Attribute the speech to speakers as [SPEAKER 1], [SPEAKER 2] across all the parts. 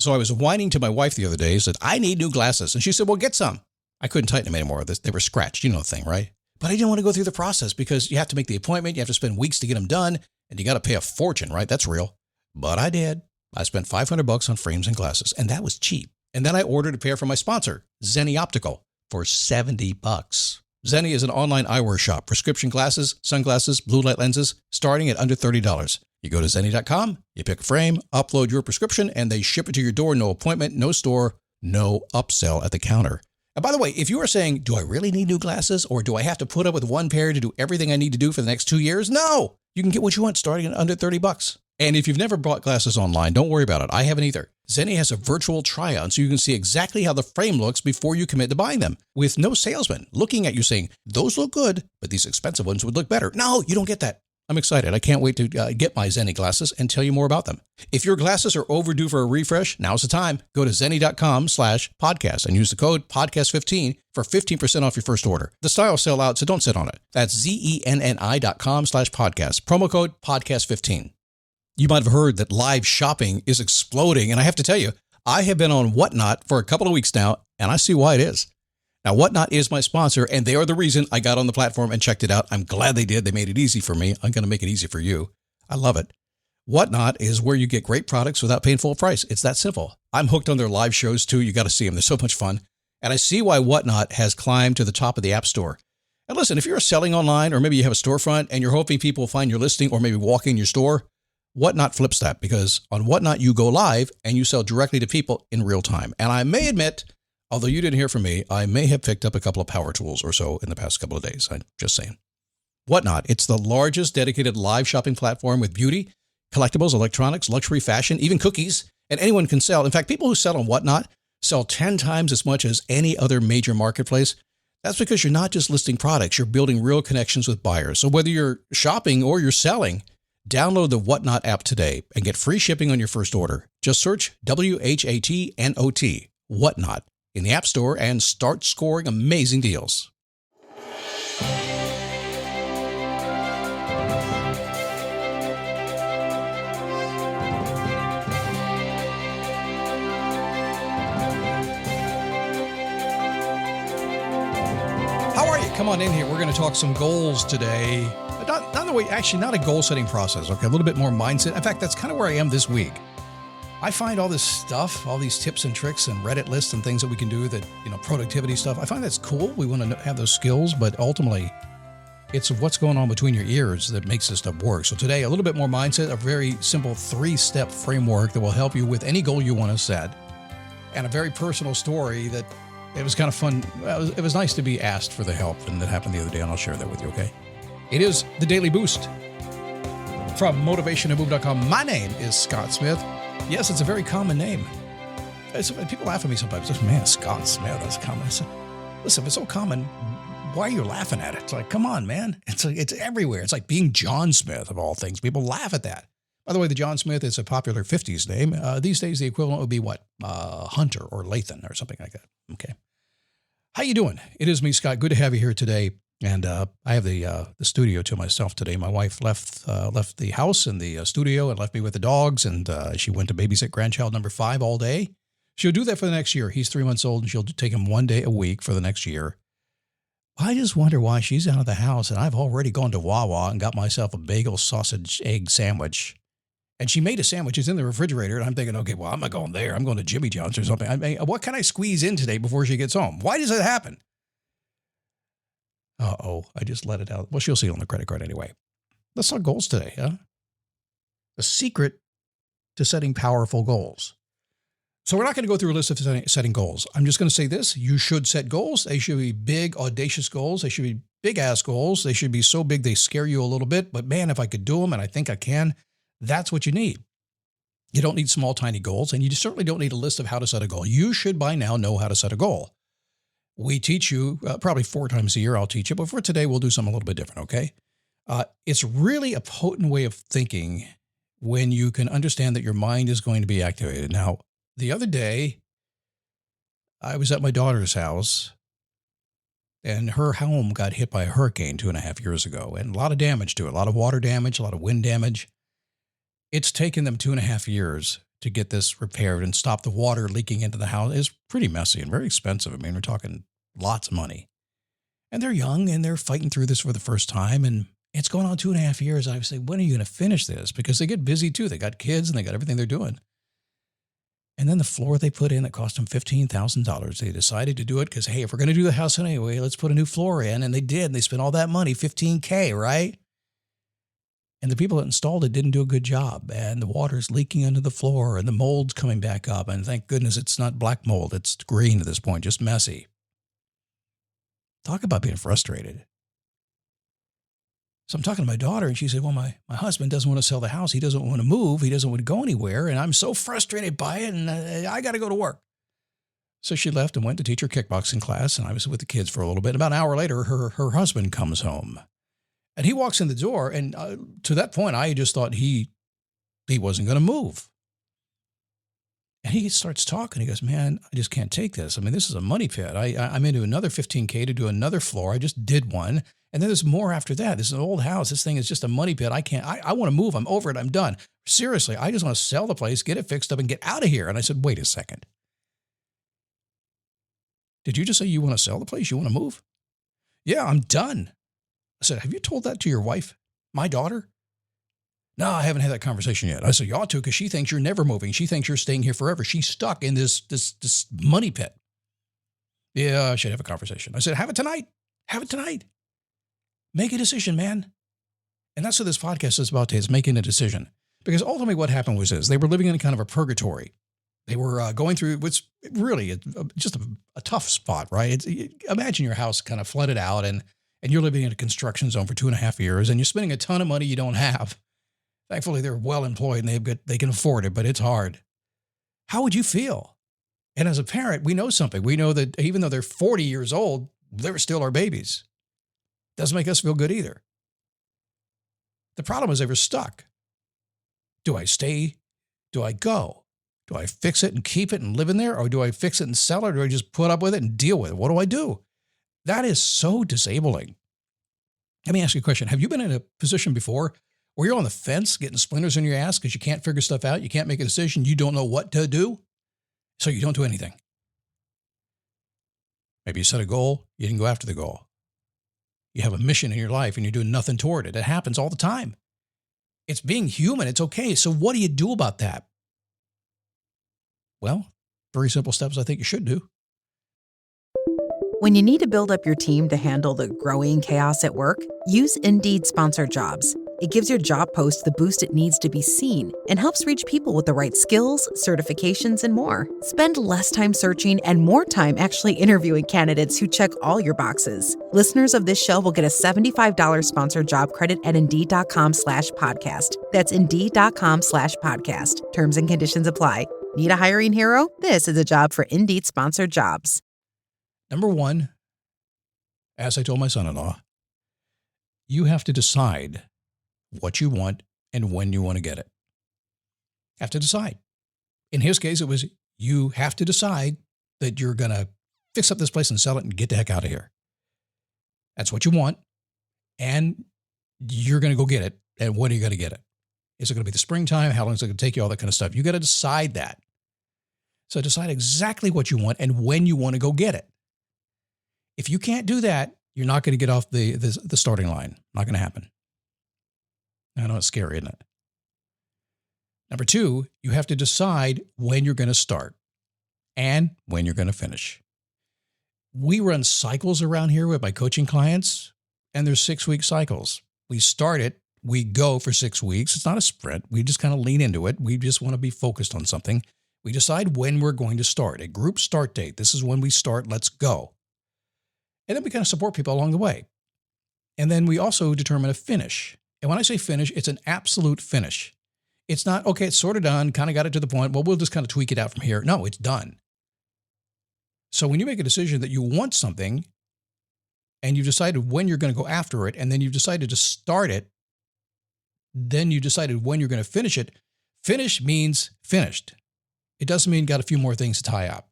[SPEAKER 1] So I was whining to my wife the other day, said, I need new glasses. And she said, well, get some. I couldn't tighten them anymore. They were scratched. You know the thing, right? But I didn't want to go through the process because you have to make the appointment. You have to spend weeks to get them done. And you got to pay a fortune, right? That's real. But I did. I spent $500 on frames and glasses, and that was cheap. And then I ordered a pair from my sponsor, Zenni Optical, for $70. Zenni is an online eyewear shop. Prescription glasses, sunglasses, blue light lenses, starting at under $30. You go to Zenni.com, you pick a frame, upload your prescription, and they ship it to your door. No appointment, no store, no upsell at the counter. And by the way, if you are saying, do I really need new glasses, or do I have to put up with one pair to do everything I need to do for the next 2 years? No! You can get what you want starting at under $30. And if you've never bought glasses online, don't worry about it. I haven't either. Zenni has a virtual try-on so you can see exactly how the frame looks before you commit to buying them, with no salesman looking at you saying, those look good, but these expensive ones would look better. No, you don't get that. I'm excited. I can't wait to get my Zenni glasses and tell you more about them. If your glasses are overdue for a refresh, now's the time. Go to Zenni.com/podcast and use the code podcast15 for 15% off your first order. The styles sell out, so don't sit on it. That's Zenni.com/podcast. Promo code podcast15. You might have heard that live shopping is exploding, and I have to tell you, I have been on Whatnot for a couple of weeks now, and I see why it is. Now, Whatnot is my sponsor, and they are the reason I got on the platform and checked it out. I'm glad they did. They made it easy for me. I'm going to make it easy for you. I love it. Whatnot is where you get great products without paying full price. It's that simple. I'm hooked on their live shows, too. You got to see them. They're so much fun. And I see why Whatnot has climbed to the top of the App Store. And listen, if you're selling online, or maybe you have a storefront, and you're hoping people will find your listing or maybe walk in your store, Whatnot flips that, because on Whatnot, you go live and you sell directly to people in real time. And I may admit, although you didn't hear from me, I may have picked up a couple of power tools or so in the past couple of days. I'm just saying. Whatnot, it's the largest dedicated live shopping platform with beauty, collectibles, electronics, luxury, fashion, even cookies, and anyone can sell. In fact, people who sell on Whatnot sell 10 times as much as any other major marketplace. That's because you're not just listing products, you're building real connections with buyers. So whether you're shopping or you're selling, download the Whatnot app today and get free shipping on your first order. Just search WHATNOT, Whatnot, in the App Store and start scoring amazing deals. How are you? Come on in here. We're going to talk some goals today. Not a goal-setting process, okay? A little bit more mindset. In fact, that's kind of where I am this week. I find all this stuff, all these tips and tricks and Reddit lists and things that we can do that, productivity stuff. I find that's cool. We want to have those skills, but ultimately, it's what's going on between your ears that makes this stuff work. So today, a little bit more mindset, a very simple 3-step framework that will help you with any goal you want to set, and a very personal story that it was kind of fun. It was nice to be asked for the help, and that happened the other day, and I'll share that with you, okay? It is the Daily Boost from motivationtomove.com. My name is Scott Smith. Yes, it's a very common name. People laugh at me sometimes. Man, Scott Smith, that's common. Listen, if it's so common, why are you laughing at it? It's like, come on, man. It's everywhere. It's like being John Smith, of all things. People laugh at that. By the way, the John Smith is a popular 50s name. These days, the equivalent would be what? Hunter or Lathan or something like that. Okay. How you doing? It is me, Scott. Good to have you here today. And I have the studio to myself today. My wife left the house and the studio and left me with the dogs, and she went to babysit grandchild number 5 all day. She'll do that for the next year. He's 3 months old, and she'll take him 1 day a week for the next year. I just wonder why she's out of the house, and I've already gone to Wawa and got myself a bagel sausage egg sandwich. And she made a sandwich. It's in the refrigerator, and I'm thinking, okay, well, I'm not going there. I'm going to Jimmy John's or something. I mean, what can I squeeze in today before she gets home? Why does that happen? Uh-oh, I just let it out. Well, she'll see it on the credit card anyway. Let's talk goals today, huh? The secret to setting powerful goals. So we're not going to go through a list of setting goals. I'm just going to say this. You should set goals. They should be big, audacious goals. They should be big-ass goals. They should be so big they scare you a little bit. But man, if I could do them, and I think I can, that's what you need. You don't need small, tiny goals, and you certainly don't need a list of how to set a goal. You should by now know how to set a goal. We teach you probably 4 times a year. I'll teach you, but for today, we'll do something a little bit different, okay? It's really a potent way of thinking when you can understand that your mind is going to be activated. Now, the other day, I was at my daughter's house, and her home got hit by a hurricane 2.5 years ago, and a lot of damage to it, a lot of water damage, a lot of wind damage. It's taken them 2.5 years to get this repaired and stop the water leaking into the house. It's pretty messy and very expensive. I mean, we're talking lots of money. And they're young and they're fighting through this for the first time. And it's going on 2.5 years. I say, when are you going to finish this? Because they get busy too. They got kids and they got everything they're doing. And then the floor they put in that cost them $15,000. They decided to do it because, hey, if we're going to do the house anyway, let's put a new floor in. And they did. And they spent all that money, $15K, right? And the people that installed it didn't do a good job. And the water's leaking under the floor and the mold's coming back up. And thank goodness it's not black mold. It's green at this point, just messy. Talk about being frustrated. So I'm talking to my daughter, and she said, well, my husband doesn't want to sell the house. He doesn't want to move. He doesn't want to go anywhere. And I'm so frustrated by it, and I got to go to work. So she left and went to teach her kickboxing class, and I was with the kids for a little bit. About an hour later, her husband comes home. And he walks in the door, and to that point, I just thought he wasn't going to move. And he starts talking. He goes, man, I just can't take this. I mean, this is a money pit. I'm into another $15K to do another floor. I just did one. And then there's more after that. This is an old house. This thing is just a money pit. I want to move. I'm over it. I'm done. Seriously, I just want to sell the place, get it fixed up, and get out of here. And I said, wait a second. Did you just say you want to sell the place? You want to move? Yeah, I'm done. I said, have you told that to your wife, my daughter? No, I haven't had that conversation yet. I said, you ought to, because she thinks you're never moving. She thinks you're staying here forever. She's stuck in this money pit. Yeah, I should have a conversation. I said, have it tonight. Have it tonight. Make a decision, man. And that's what this podcast is about today, is making a decision. Because ultimately what happened was this. They were living in kind of a purgatory. They were going through what's really just a tough spot, right? Imagine your house kind of flooded out and you're living in a construction zone for 2.5 years and you're spending a ton of money you don't have. Thankfully, they're well employed and they can afford it, but it's hard. How would you feel? And as a parent, we know something. We know that even though they're 40 years old, they're still our babies. Doesn't make us feel good either. The problem is they were stuck. Do I stay? Do I go? Do I fix it and keep it and live in there? Or do I fix it and sell it? Or do I just put up with it and deal with it? What do I do? That is so disabling. Let me ask you a question. Have you been in a position before where you're on the fence getting splinters in your ass because you can't figure stuff out? You can't make a decision. You don't know what to do. So you don't do anything. Maybe you set a goal. You didn't go after the goal. You have a mission in your life and you're doing nothing toward it. It happens all the time. It's being human. It's okay. So what do you do about that? Well, very simple steps I think you should do.
[SPEAKER 2] When you need to build up your team to handle the growing chaos at work, use Indeed Sponsored Jobs. It gives your job post the boost it needs to be seen and helps reach people with the right skills, certifications, and more. Spend less time searching and more time actually interviewing candidates who check all your boxes. Listeners of this show will get a $75 sponsored job credit at Indeed.com/podcast. That's Indeed.com/podcast. Terms and conditions apply. Need a hiring hero? This is a job for Indeed Sponsored Jobs.
[SPEAKER 1] Number one, as I told my son-in-law, you have to decide what you want and when you want to get it. Have to decide. In his case, it was you have to decide that you're going to fix up this place and sell it and get the heck out of here. That's what you want. And you're going to go get it. And when are you going to get it? Is it going to be the springtime? How long is it going to take you? All that kind of stuff. You got to decide that. So decide exactly what you want and when you want to go get it. If you can't do that, you're not going to get off the starting line. Not going to happen. I know it's scary, isn't it? Number two, you have to decide when you're going to start and when you're going to finish. We run cycles around here with my coaching clients, and there's 6-week cycles. We start it, we go for 6 weeks. It's not a sprint. We just kind of lean into it. We just want to be focused on something. We decide when we're going to start, a group start date. This is when we start. Let's go. And then we kind of support people along the way. And then we also determine a finish. And when I say finish, it's an absolute finish. It's not, okay, it's sort of done, kind of got it to the point. Well, we'll just kind of tweak it out from here. No, it's done. So when you make a decision that you want something and you've decided when you're going to go after it, and then you've decided to start it, then you decided when you're going to finish it, finish means finished. It doesn't mean got a few more things to tie up.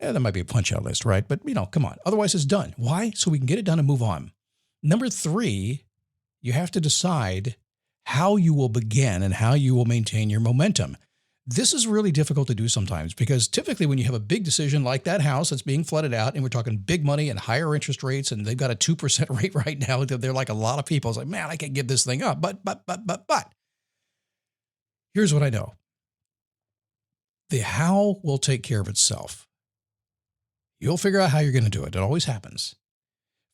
[SPEAKER 1] Yeah, that might be a punch-out list, right? But, come on. Otherwise, it's done. Why? So we can get it done and move on. Number three, you have to decide how you will begin and how you will maintain your momentum. This is really difficult to do sometimes because typically when you have a big decision like that house that's being flooded out and we're talking big money and higher interest rates and they've got a 2% rate right now, they're like a lot of people. It's like, man, I can't give this thing up. But here's what I know. The how will take care of itself. You'll figure out how you're going to do it. It always happens.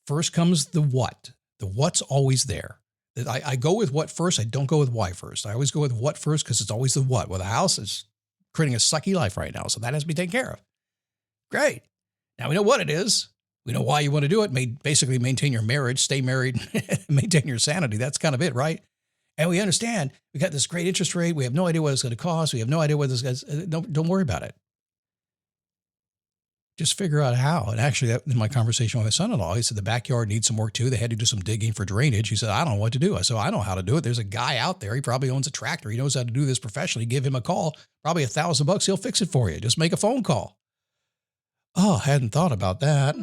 [SPEAKER 1] First comes the what. The what's always there. I go with what first. I don't go with why first. I always go with what first because it's always the what. Well, the house is creating a sucky life right now, so that has to be taken care of. Great. Now we know what it is. We know why you want to do it. Basically maintain your marriage, stay married, maintain your sanity. That's kind of it, right? And we understand we got this great interest rate. We have no idea what it's going to cost. We have no idea what this guy's. Don't worry about it. Just figure out how. And actually, in my conversation with my son-in-law, he said the backyard needs some work too. They had to do some digging for drainage. He said, I don't know what to do. I said, I know how to do it. There's a guy out there. He probably owns a tractor. He knows how to do this professionally. Give him a call. Probably $1,000. He'll fix it for you. Just make a phone call. Oh, hadn't thought about that.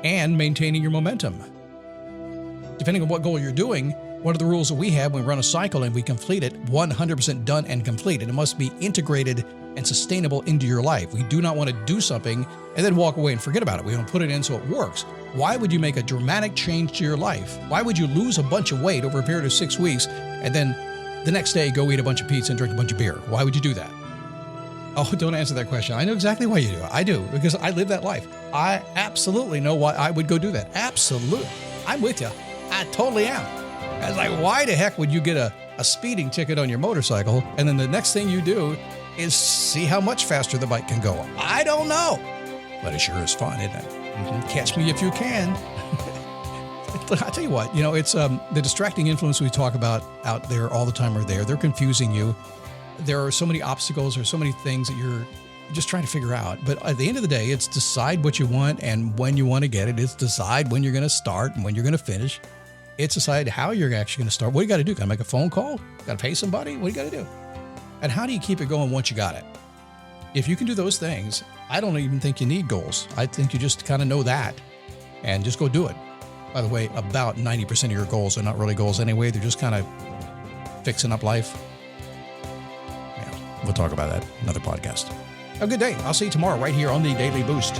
[SPEAKER 1] And maintaining your momentum. Depending on what goal you're doing, one of the rules that we have when we run a cycle and we complete it, 100% done and complete. And it must be integrated and sustainable into your life. We do not want to do something and then walk away and forget about it. We want to put it in so it works. Why would you make a dramatic change to your life? Why would you lose a bunch of weight over a period of 6 weeks and then the next day go eat a bunch of pizza and drink a bunch of beer? Why would you do that? Oh, don't answer that question. I know exactly why you do it. I do, because I live that life. I absolutely know why I would go do that. Absolutely. I'm with you. I totally am. I was like, why the heck would you get a speeding ticket on your motorcycle and then the next thing you do is see how much faster the bike can go? I don't know. But it sure is fun, isn't it? Catch me if you can. I'll tell you what, it's the distracting influence we talk about out there all the time are there. They're confusing you. There are so many obstacles or so many things that you're just trying to figure out. But at the end of the day, it's decide what you want and when you want to get it. It's decide when you're going to start and when you're going to finish. It's decide how you're actually going to start. What do you got to do? Got to make a phone call? Got to pay somebody? What do you got to do? And how do you keep it going once you got it? If you can do those things, I don't even think you need goals. I think you just kind of know that and just go do it. By the way, about 90% of your goals are not really goals anyway. They're just kind of fixing up life. Yeah, we'll talk about that in another podcast. Have a good day. I'll see you tomorrow right here on the Daily Boost.